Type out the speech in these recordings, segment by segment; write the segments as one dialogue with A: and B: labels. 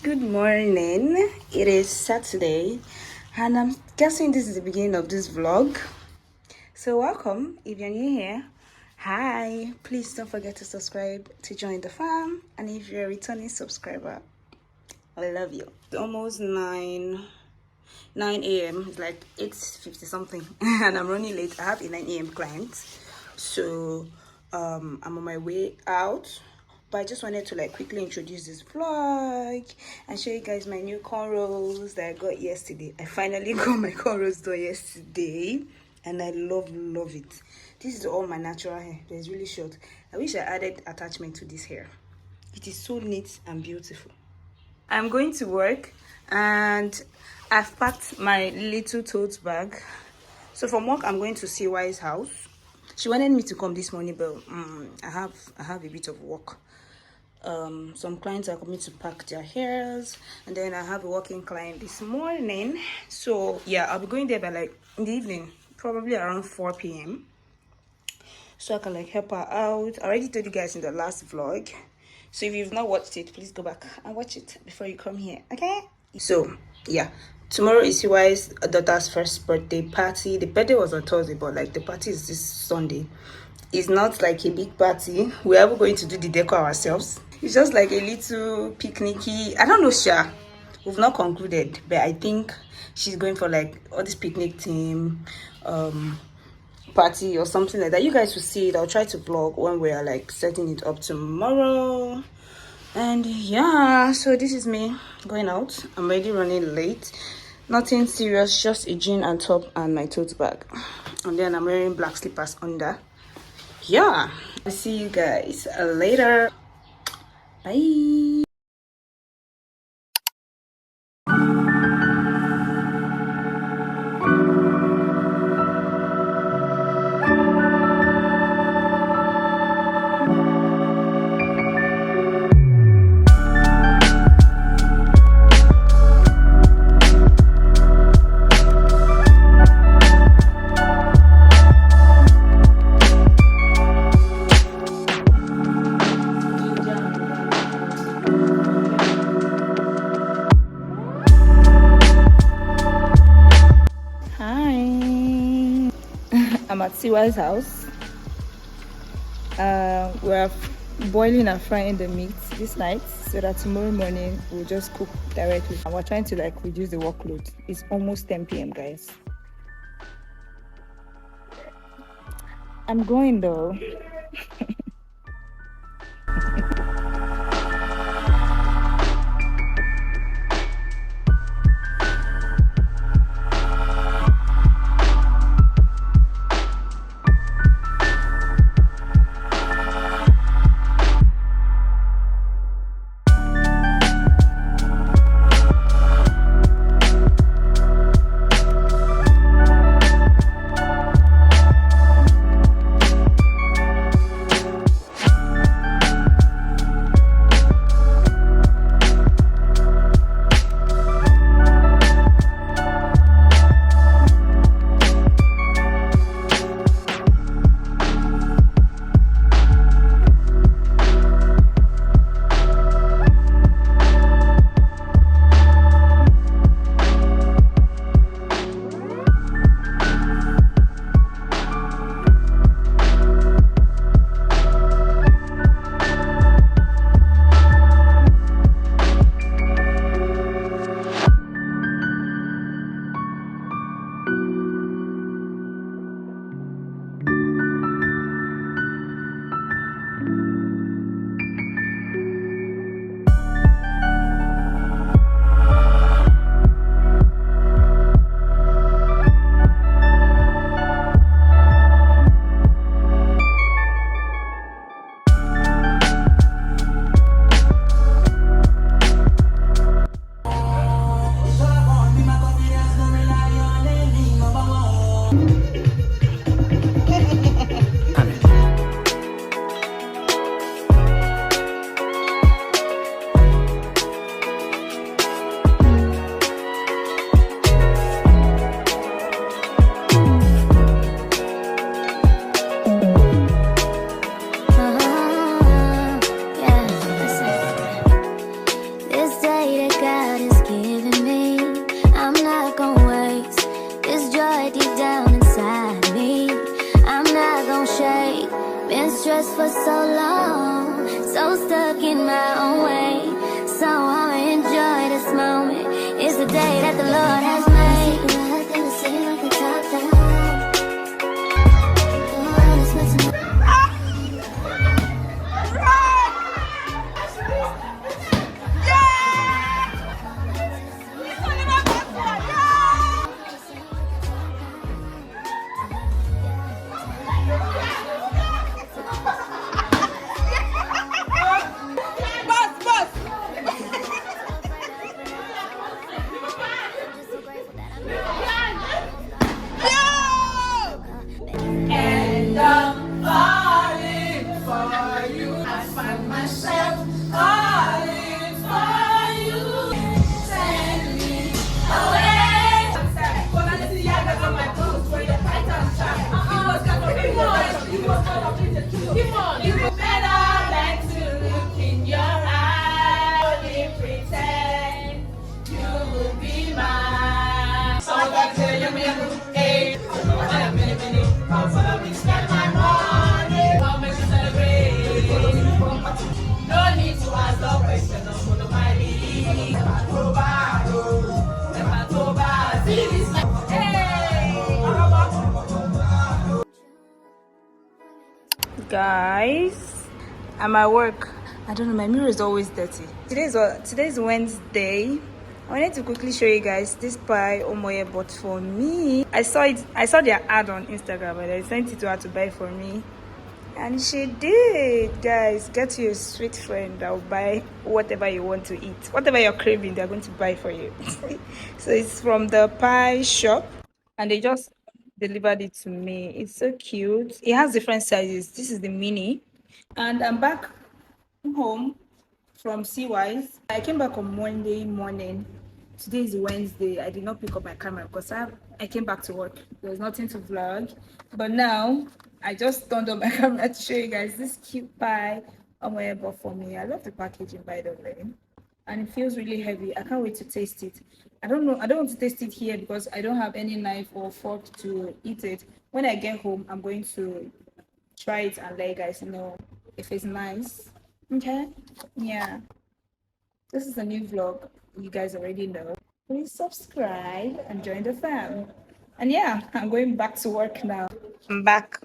A: Good morning. It is Saturday, and I'm guessing this is the beginning of this vlog. So, welcome. If you're new here, hi. Please don't forget to subscribe to join the fam. And if you're a returning subscriber, I love you. It's almost 9 a.m. It's like 8:50 something, and I'm running late. I have a 9 a.m. client, so I'm on my way out. But I just wanted to quickly introduce this vlog and show you guys my new cornrows that I got yesterday. I finally got my cornrows done yesterday, and I love it. This is all my natural hair. It's really short. I wish I added attachment to this hair. It is so neat and beautiful. I'm going to work, and I've packed my little tote bag. So from work, I'm going to CY's house. She wanted me to come this morning, but I have a bit of work. Some clients are coming to pack their hairs, and then I have a working client this morning. So yeah, I'll be going there by in the evening, probably around 4 p.m. so I can help her out. I already told you guys in the last vlog, so if you've not watched it, please go back and watch it before you come here, okay? So yeah, tomorrow is CY's daughter's first birthday party. The birthday was on Thursday, but the party is this Sunday. It's not a big party. We're ever going to do the decor ourselves. It's just a little picnicky. I don't know, Sha. We've not concluded, but I think she's going for all this picnic theme party or something like that. You guys will see it. I'll try to vlog when we are setting it up tomorrow. And yeah, so this is me going out. I'm already running late. Nothing serious, just a jean and top and my tote bag. And then I'm wearing black slippers under. Yeah, I'll see you guys later. Bye. I'm at CY's house. We're boiling and frying the meat this night so that tomorrow morning we'll just cook directly. And we're trying to reduce the workload. It's almost 10 p.m. guys. I'm going though.
B: stuck in my own way. So I'ma enjoy this moment. It's the day that the Lord has made.
A: And I'm falling for you. I find myself falling for you. Send me away. When I see Yagas on my boots, where the python shot. You better like to look in your eyes. Only pretend you will be mine. So I tell you, hey. Spend my money, I'll make you celebrate. No need to ask no question, no for the money. Guys, I'm at work. I don't know, my mirror is always dirty. Today's Wednesday. I wanted to quickly show you guys this pie Omoye bought for me. I saw their ad on Instagram and I sent it to her to buy for me. And she did. Guys, get you a sweet friend that will buy whatever you want to eat. Whatever you're craving, they're going to buy for you. So it's from the pie shop and they just delivered it to me. It's so cute. It has different sizes. This is the mini. And I'm back home from CY's. I came back on Monday morning. Today is Wednesday. I did not pick up my camera because I came back to work. There was nothing to vlog. But now I just turned on my camera to show you guys this cute pie Omoye bought for me. I love the packaging, by the way. And it feels really heavy. I can't wait to taste it. I don't know. I don't want to taste it here because I don't have any knife or fork to eat it. When I get home, I'm going to try it and let you guys know if it's nice. Okay? Yeah. This is a new vlog. You guys already know. Please subscribe and join the fam. And yeah, I'm going back to work now. I'm back.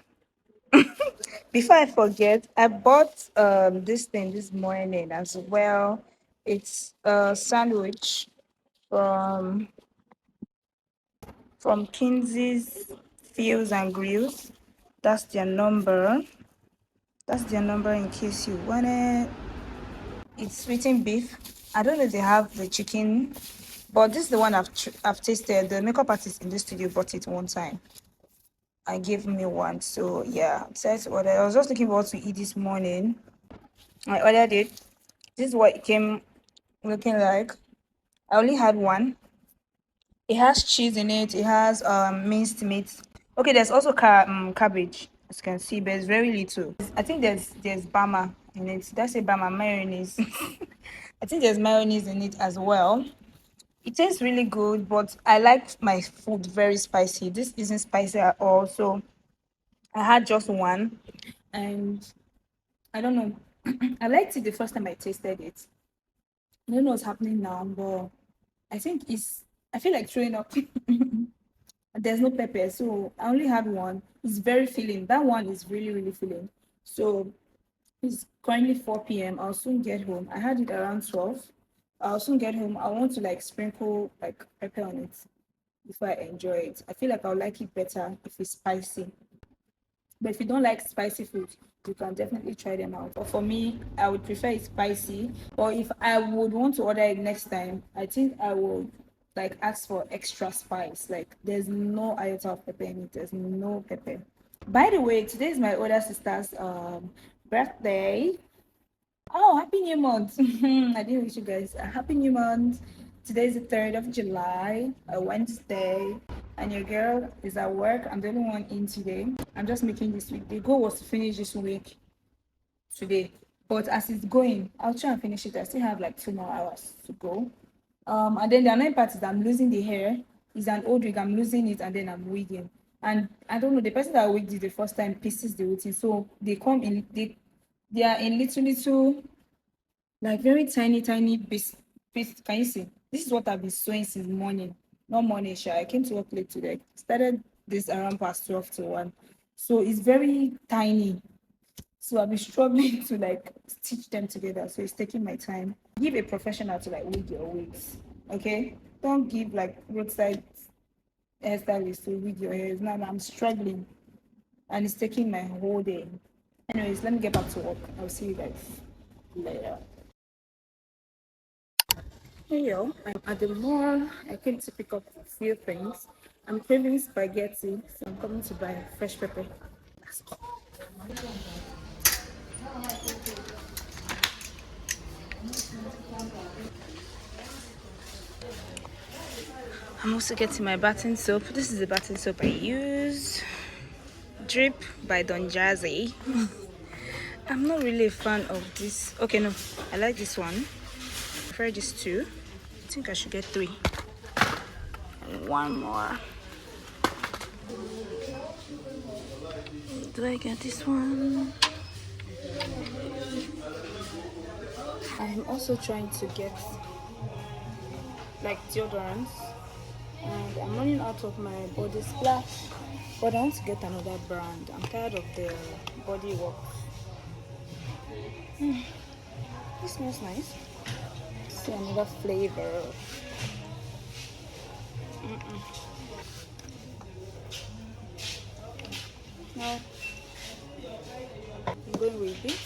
A: Before I forget, I bought this thing this morning as well. It's a sandwich from Kinsey's Fields and Grills. That's their number. That's their number in case you want it. It's sweetened beef. I don't know if they have the chicken, but this is the one I've tasted. The makeup artist in the studio bought it one time. I gave me one, so yeah. Says what I was just looking for what to eat this morning. I ordered it. This is what it came looking like. I only had one. It has cheese in it. It has minced meat. Okay, there's also cabbage, as you can see, but it's very little. I think there's bama in it. That's a bama mayonnaise. I think there's mayonnaise in it as well. It tastes really good, but I like my food very spicy. This isn't spicy at all, so I had just one, and I don't know. I liked it the first time I tasted it. I don't know what's happening now, but I think it's. I feel like throwing up. There's no pepper, so I only had one. It's very filling. That one is really, really filling. So it's currently 4 p.m. I'll soon get home. I had it around 12. I'll soon get home. I want to like sprinkle like pepper on it before I enjoy it. I feel like I'll like it better if it's spicy. But if you don't like spicy food, you can definitely try them out. But for me, I would prefer it spicy. Or if I would want to order it next time, I think I would like ask for extra spice. Like there's no iota of pepper in it. There's no pepper. By the way, today is my older sister's birthday. Oh, happy new month. I didn't wish you guys a happy new month. Today is the 3rd of July, a Wednesday, and your girl is at work. I'm the only one in today. I'm just making this week. The goal was to finish this week today, but as it's going, I'll try and finish it. I still have like 2 more hours to go. And then the another part is I'm losing the hair. It's an old wig. I'm losing it, and then I'm wigging. And I don't know, the person that wigged it the first time pieces the routine, so they come in. They are in little like very tiny piece. Can you see? This is what I've been sewing since morning. Not morning, sure. I came to work late today. Started this around past 12 to 1. So it's very tiny. So I'll be struggling to like stitch them together. So it's taking my time. Give a professional to like wig your wigs. Okay? Don't give like roadside hairstylist to wig your hair. Now I'm struggling and it's taking my whole day. Anyways, let me get back to work. I'll see you guys later. Hey yo, I'm at the mall. I came to pick up a few things. I'm craving spaghetti, so I'm coming to buy fresh pepper. Let's go. I'm also getting my bathing soap. This is the bathing soap I use. Drip by Don Jazzy. I'm not really a fan of this. Okay, no, I like this one. I prefer these two. I think I should get 3. And one more. Do I get this one? I'm also trying to get like deodorants, and I'm running out of my body splash, but I want to get another brand. I'm tired of the body work. This smells nice. See another flavor. No, I'm going with this.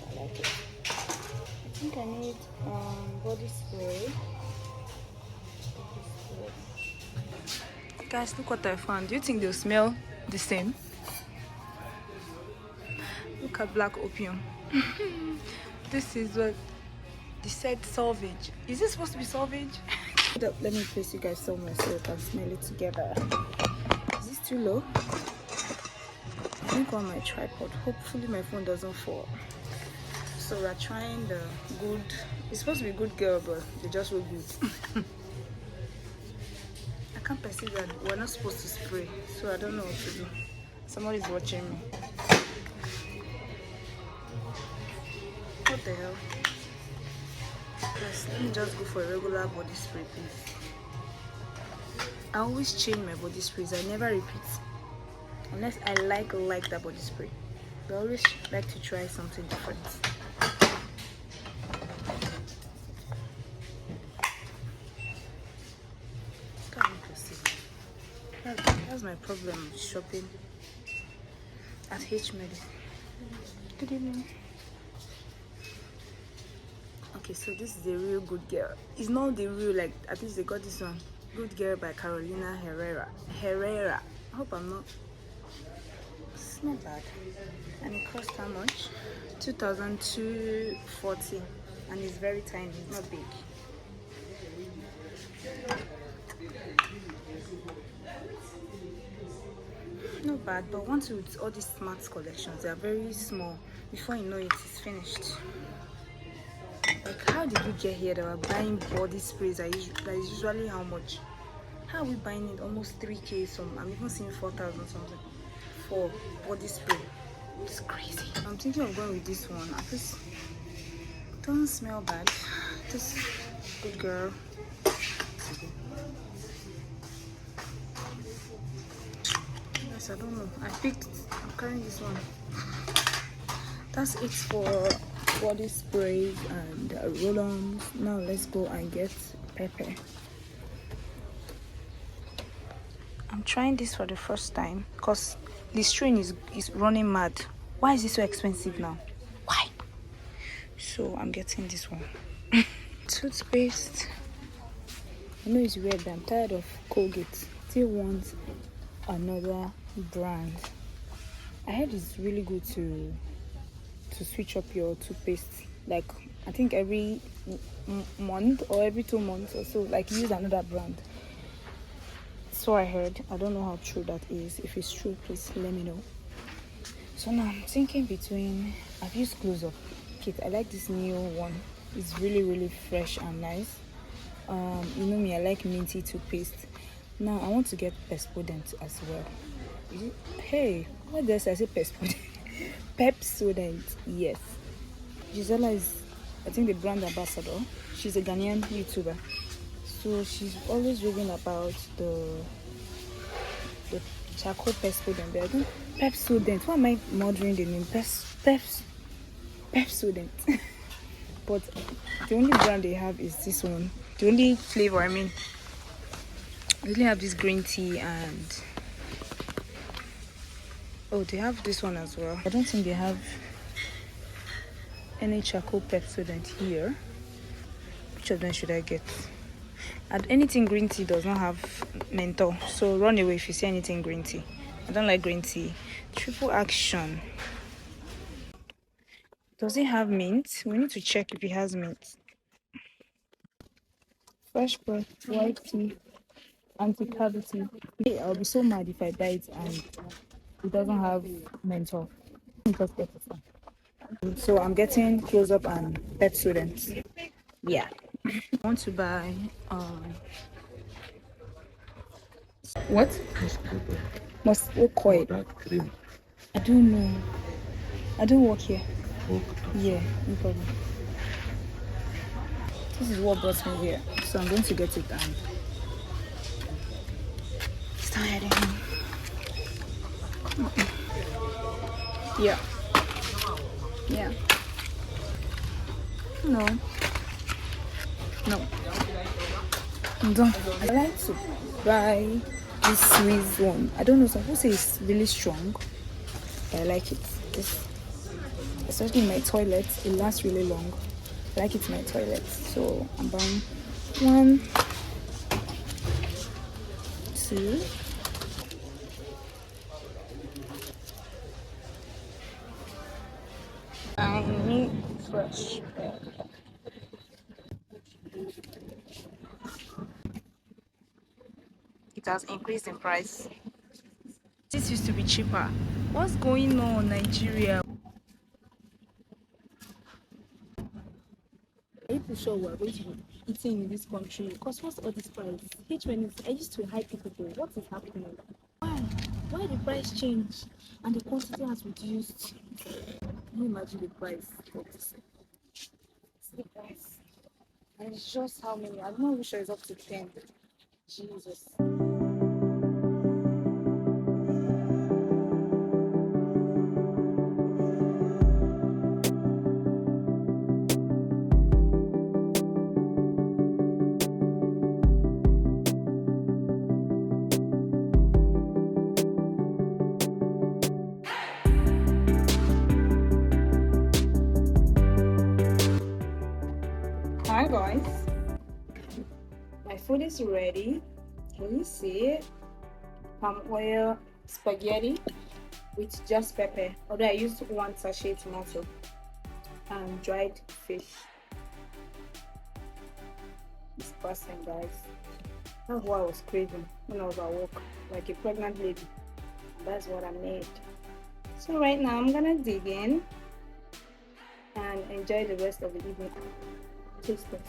A: I like it. I think I need body spray. Guys, look what I found. Do you think they'll smell the same? Look at black opium. This is what they said, salvage. Is this supposed to be salvage? Let me place you guys somewhere so you can smell it together. Is this too low? I think on my tripod. Hopefully my phone doesn't fall. So we're trying the good. It's supposed to be good girl, but they just look good. I can't perceive that we're not supposed to spray, so I don't know what to do. Somebody's watching me. What the hell? Yes, let me just go for a regular body spray, please. I always change my body sprays. I never repeat. Unless I like that body spray. I always like to try something different. That's my problem with shopping at H-Med. Good evening. Okay, so this is the real good girl. It's not the real, like, at least they got this one. Good Girl by Carolina Herrera. I hope I'm not. It's not bad. And it cost how much? 2,240. And it's very tiny, it's not big. Not bad, but once with all these smart collections, they are very small. Before you know it, it's finished. Like, how did we get here that we're buying body sprays that is usually how much? How are we buying it? Almost 3K some. I'm even seeing 4,000 something for body spray. It's crazy. I'm thinking of going with this one. At least it doesn't smell bad. This good girl. Yes, I don't know. I'm carrying this one. That's it for body sprays and roll-ons. Now let's go and get pepper. I'm trying this for the first time because Listerine is running mad. Why is it so expensive now? Why? So I'm getting this one. Toothpaste. I know it's weird, but I'm tired of Colgate. Still want another brand. I heard it's really good to switch up your toothpaste. Like, I think every month or every 2 months or so, like, use another brand. So I heard. I don't know how true that is. If it's true, please let me know. So now I'm thinking between, I've used Close Up Kit. I like this new one. It's really fresh and nice. You know me, I like minty toothpaste. Now I want to get Pepsodent as well. Hey, what does I say? Pepsodent? Pepsodent, yes. Gisela is, I think, the brand ambassador. She's a Ghanaian YouTuber. So she's always raving about the charcoal Pepsodent. I think Pepsodent. Why am I murdering the name? Pepsodent. But the only brand they have is this one. The only flavor, I mean, they only have this green tea and oh, they have this one as well. I don't think they have any charcoal Pepsodent here. Which of them should I get? And anything green tea does not have menthol, so run away if you see anything green tea. I don't like green tea. Triple action. Does it have mint? We need to check if it has mint. Fresh breath, white tea, anti-cavity. I'll be so mad if I buy it and it doesn't have menthol. Just get it. So I'm getting Close Up and Pepsodent. Yeah. I want to buy what? Mosquito coil. I don't know. I don't work here. Yeah, no problem. This is what brought me here. So I'm going to get it and start heading home. Yeah. Yeah. No. No. I'm done. I like to buy this Swiss one. I don't know, some people say it's really strong. But I like it. Especially in my toilet, it lasts really long. I like it in my toilet. So I'm buying 1, 2. I need fresh air. It has increased in price. This used to be cheaper. What's going on, Nigeria? Are you sure we're going to be eating in this country? Because what's all this price? I used to hype people. What is happening? Why? Why the price change and the quantity has reduced? Can you imagine the price of this? It's the price. And it's just how many? I'm not sure it's up to 10. Jesus. Hi guys, my food is ready. Can you see it? Palm oil spaghetti with just pepper. Although I used 1 sachet tomato and dried fish. It's passing, guys. That's what I was craving when I was at work, like a pregnant lady. That's what I made. So right now I'm gonna dig in and enjoy the rest of the evening. Taste this.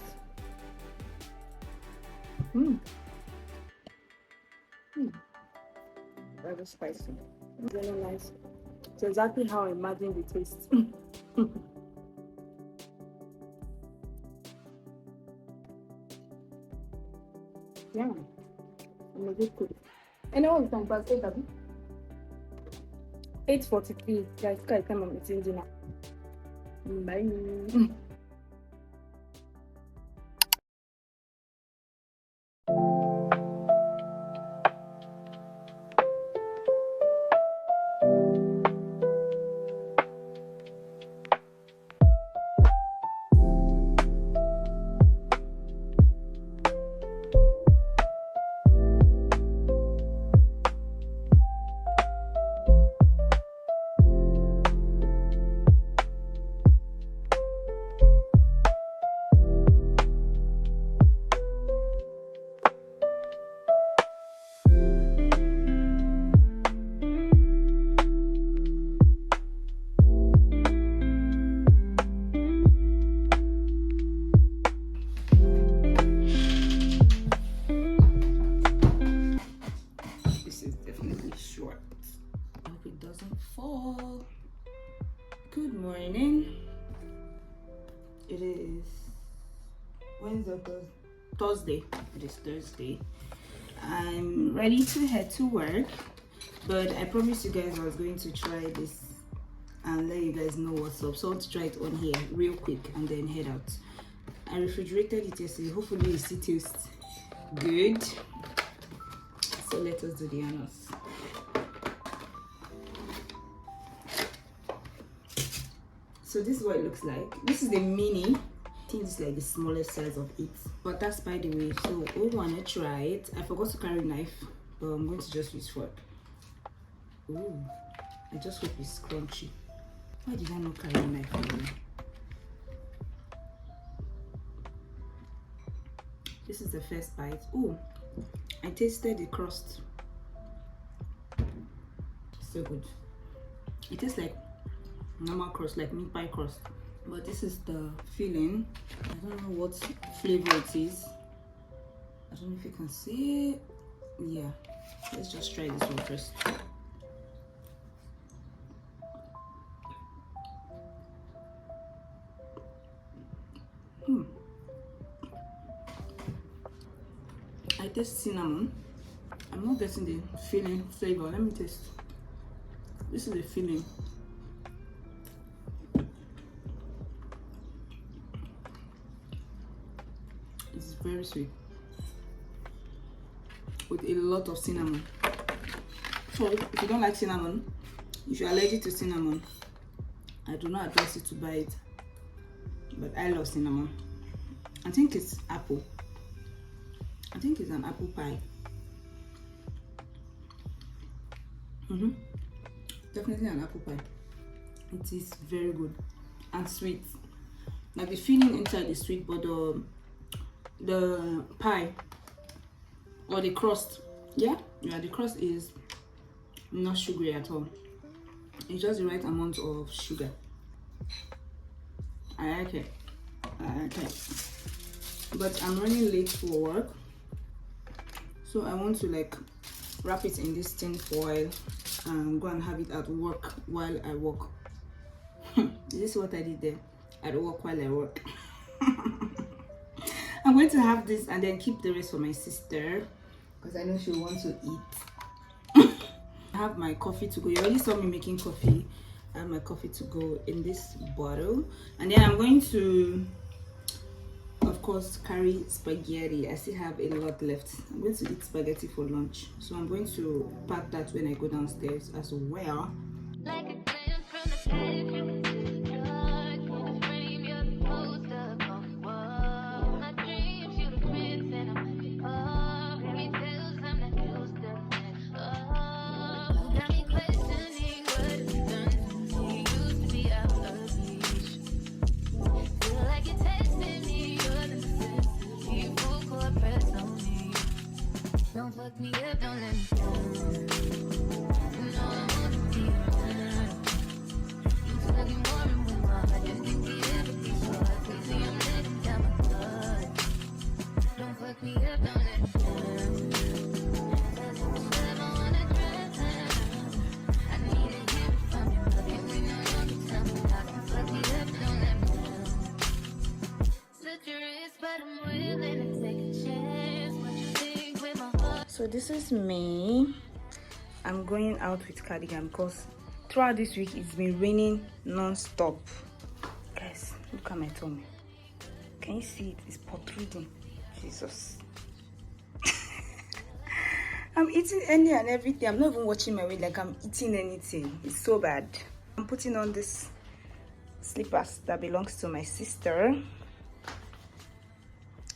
A: Very spicy. It's really nice. It's exactly how I imagined the taste. Yeah, I'm a good cook. Anyone is on past 8:43. Guys, guys, come on, eating dinner. Bye. It is Wednesday or Thursday. It is Thursday. I'm ready to head to work, but I promised you guys I was going to try this and let you guys know what's up. So I want to try it on here real quick and then head out. I refrigerated it yesterday. Hopefully it still tastes good. So let us do the honors. So this is what it looks like. This is the mini. I think it's like the smallest size of it, but that's by the way. So we want to try it. I forgot to carry a knife, but I'm going to just use fork. Ooh, I just hope it's crunchy. Why did I not carry a knife? This is the first bite. Ooh, I tasted the crust. So good. It tastes like normal crust, like meat pie crust. But this is the filling. I don't know what flavor it is. I don't know if you can see it. Yeah, let's just try this one first. I taste cinnamon. I'm not getting the filling flavor. Let me taste. This is the filling. It's very sweet with a lot of cinnamon. So if you don't like cinnamon, if you're allergic to cinnamon, I do not advise you to buy it, but I love cinnamon. I think it's apple. I think it's an apple pie. Definitely an apple pie. It is very good and sweet. Like the filling inside is sweet, but the pie or the crust, yeah, the crust is not sugary at all. It's just the right amount of sugar. I like it. But I'm running late for work, so I want to like wrap it in this tin foil and go and have it at work while I work. This is what I did there. At work while I work. I'm going to have this and then keep the rest for my sister because I know she'll want to eat. I have my coffee to go. You already saw me making coffee. I have my coffee to go in this bottle, and then I'm going to, of course, carry spaghetti. I still have a lot left. I'm going to eat spaghetti for lunch, so I'm going to pack that when I go downstairs as well.
B: Like a glance from the past, you can see the dark. In the frame, you're the poster on the wall. My dreams, you the prince, and I'm the bar. Fairy tales, I'm not used to it. Oh, got me questioning what it's done to me. Used to be out of reach. Feel like you're testing me, you're the necessity. Full court press on me. Don't fuck me up, don't let me down. You know I wanna be around. You tell me more and with my heart. You think we ever be so hard. Crazy, I'm letting down my guard. Don't fuck me up, don't let me down. Cause if it's love, I wanna drown. I need to hear it from you. Love you, we know you can tell me. How can fuck me up, don't let me down. Slit your wrist, but I'm willing to take a chance. What you think with my heart?
A: So this is me. I'm going out with cardigan because throughout this week it's been raining non-stop. Guys, look at my tummy. Can you see it? It's protruding. Jesus. I'm eating any and everything. I'm not even watching my weight like I'm eating anything. It's so bad. I'm putting on this slippers that belongs to my sister.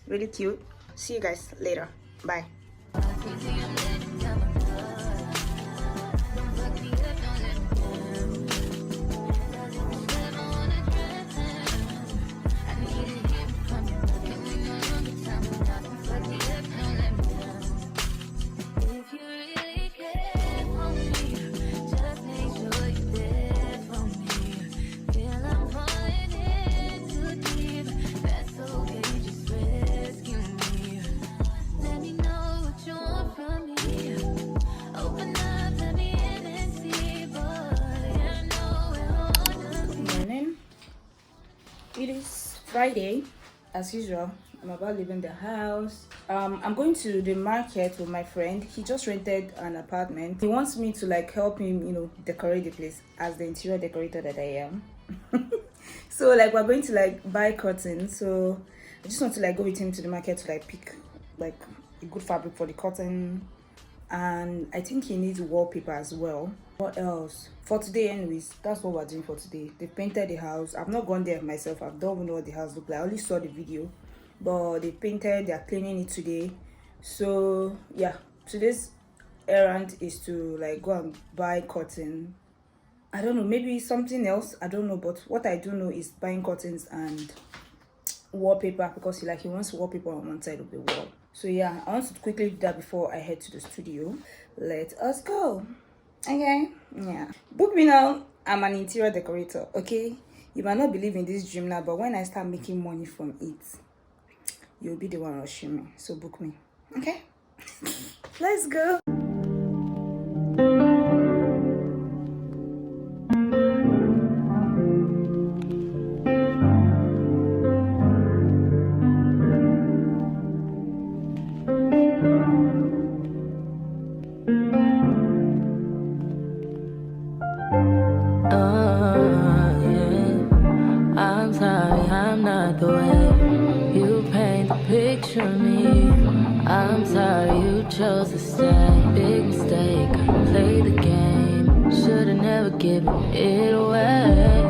A: Really cute. See you guys later. Bye. It is Friday, as usual. I'm about leaving the house. I'm going to the market with my friend. He just rented an apartment. He wants me to like help him, decorate the place as the interior decorator that I am. So like we're going to like buy curtains. So I just want to like go with him to the market to like pick like a good fabric for the curtain, and I think he needs wallpaper as well. What else for today? Anyways, that's what we're doing for today. They painted the house. I've not gone there myself. I don't even know what the house look like. I only saw the video, but they painted. They're cleaning it today. So yeah, today's errand is to like go and buy curtain. I don't know, maybe something else. I don't know, but what I do know is buying curtains and wallpaper, because he wants wallpaper on one side of the wall. So yeah, I want to quickly do that before I head to the studio. Let us go. Okay, yeah, book me now. I'm an interior decorator. Okay, you might not believe in this dream now, but when I start making money from it, you'll be the one rushing me. So book me. Okay. Let's go.
B: I'm sorry, I'm not the way you paint the picture of me. I'm sorry you chose to stay. Big mistake, I played the game. Should've never given it away.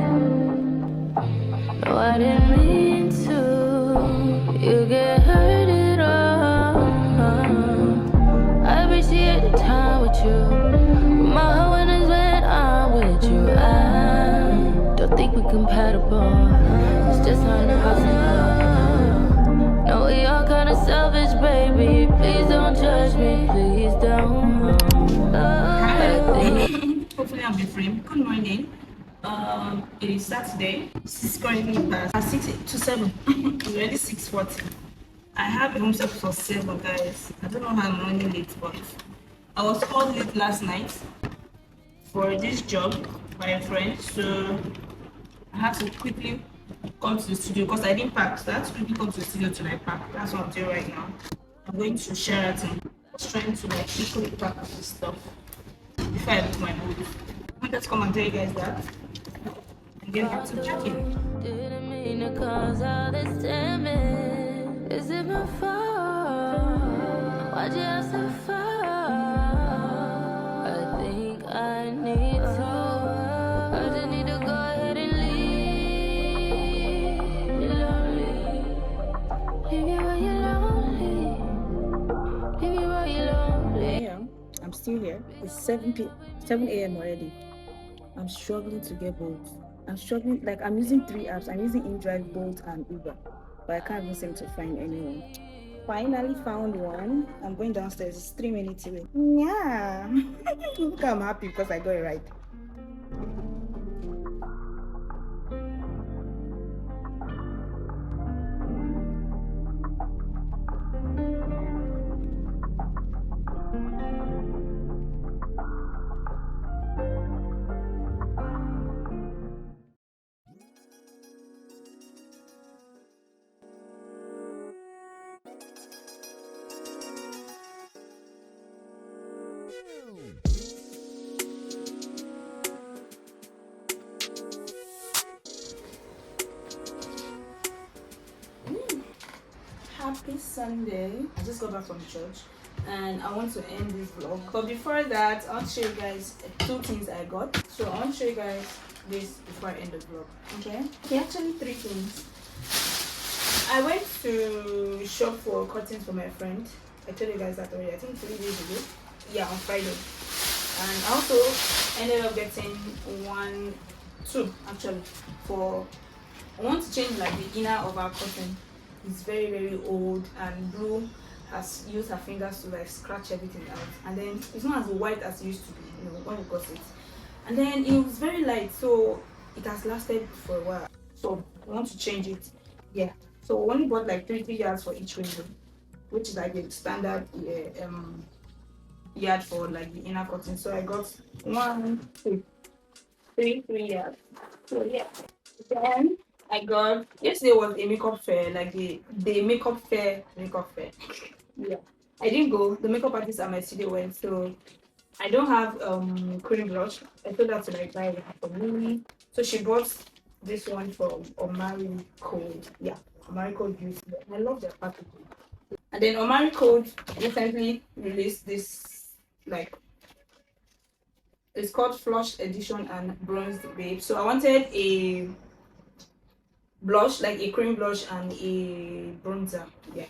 B: No, I didn't mean to. You get hurt at all. I appreciate the time with you. My heart is when I'm with you. I don't think we're compatible. It's just not impossible. No, we all kinda selfish, baby. Please don't judge me. Please don't.
A: Hopefully I'll be free. Good morning. It is Saturday. It's currently past 6 to 7. It's already 6:40. I have a home service for 7, guys. I don't know how I'm running late, but I was called late last night for this job by a friend, so I had to quickly come to the studio because I didn't pack. So I had to quickly come to the studio to like pack. That's what I'm doing right now. I'm going to Sheraton. I was trying to like quickly pack this stuff before I book my booth. I wanted to come and tell you guys that and get back to checking.
B: Didn't mean to cause all this damage. Is it my fault? Why'd you have to fall? I think I need to. I just need to go ahead and leave. You're lonely. Leave you while you're lonely. Leave you while you're lonely.
A: Yeah, I'm still here. It's 7 a.m. already. I'm struggling to get Bolt. I'm struggling, like I'm using 3 apps. I'm using InDrive, Bolt, and Uber, but I can't even seem to find anyone. Finally found one. I'm going downstairs. It's 3 minutes away. Yeah. Look, I'm happy because I got it right. Happy Sunday. I just got back from church and I want to end this vlog, but before that I want to show you guys 2 things I got. So I want to show you guys this before I end the vlog. Okay, actually 3 things. I went to shop for curtains for my friend. I told you guys that already, I think 3 days ago. Yeah, on Friday. And I also ended up getting 2 actually. For I want to change like the inner of our curtain. It's very very old, and Blue has used her fingers to like scratch everything out, and then it's not as white as it used to be, when we got it. And then it was very light, so it has lasted for a while. So I want to change it. Yeah. So we only bought like 3 yards for each window, which is like the standard yard for like the inner curtain. So I got 1, 2, 3 yards. So yeah. Then I got yesterday was a makeup fair, like the makeup fair. Yeah. I didn't go. The makeup artist at my studio went, so I don't have cream blush. I told her to like buy it for me. So she bought this one from Omari Code. Yeah, Omari Code Beauty. I love their packaging. And then Omari Code recently released this like it's called Flush Edition and Bronzed Babe. So I wanted a blush, like a cream blush and a bronzer. Yeah.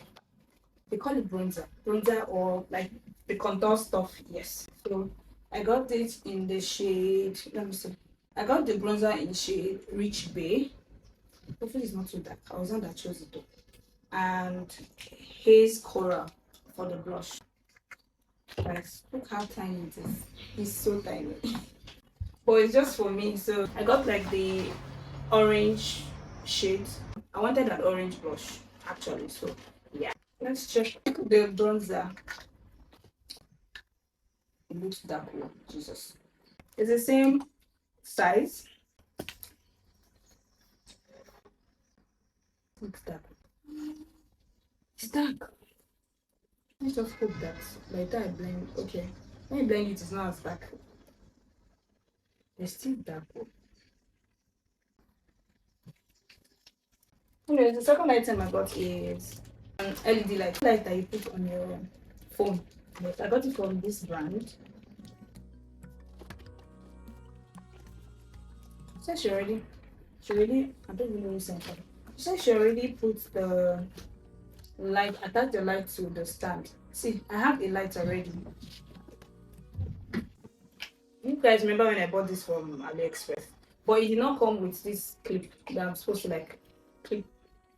A: They call it bronzer or like the contour stuff. Yes. So I got it in the shade. Let me see. I got the bronzer in shade Rich Bay. Hopefully it's not too dark. I was not that chose it though. And Haze Coral for the blush. Guys, look how tiny it is. It's so tiny. But it's just for me. So I got like the orange shade. I wanted an orange blush actually. So yeah. Let's check the bronzer. It looks dark. Oh, Jesus. It's the same size. Looks dark. It's dark. Let's just hope that by the time I blend, okay. When you blend it, it's not as dark. It's still dark. Anyway, the second item I got is an LED light that you put on your phone. But I got it from this brand. So she already, I don't even know who sent her. She said she already put the light, attach the light to the stand. See, I have a light already. You guys remember when I bought this from AliExpress? But it did not come with this clip that I'm supposed to like clip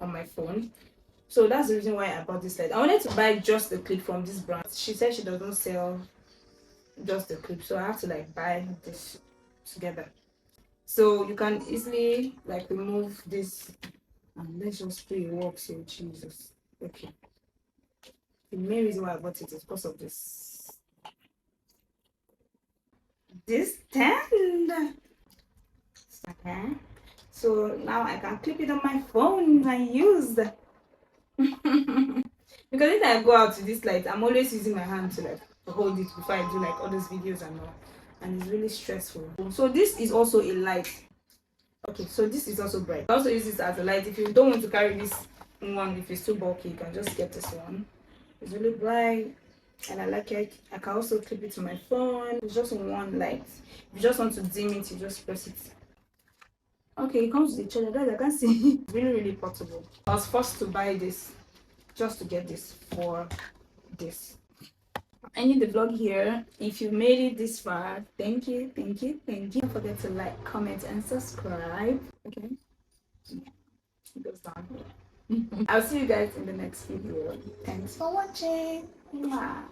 A: on my phone. So that's the reason why I bought this light. I wanted to buy just the clip from this brand. She said she doesn't sell just the clip, so I have to like buy this together. So you can easily like remove this and let's just pray it works. So Jesus. Okay. The main reason why I bought it is because of this stand. Okay. So now I can clip it on my phone and use. Because if I go out to this light, I'm always using my hand to like hold it before I do like all those videos and all. And it's really stressful. So this is also a light. Okay, so this is also bright. I also use this as a light. If you don't want to carry this one, if it's too bulky, you can just get this one. It's really bright and I like it. I can also clip it to my phone. It's just one light. If you just want to dim it, you just press it. Okay, it comes with the charger. Guys, I can see it's really portable. I was forced to buy this just to get this for this. Ending the vlog here. If you made it this far, thank you. Don't forget to like, comment, and subscribe. Okay, it goes down here. I'll see you guys in the next video. Thanks for watching. Bye.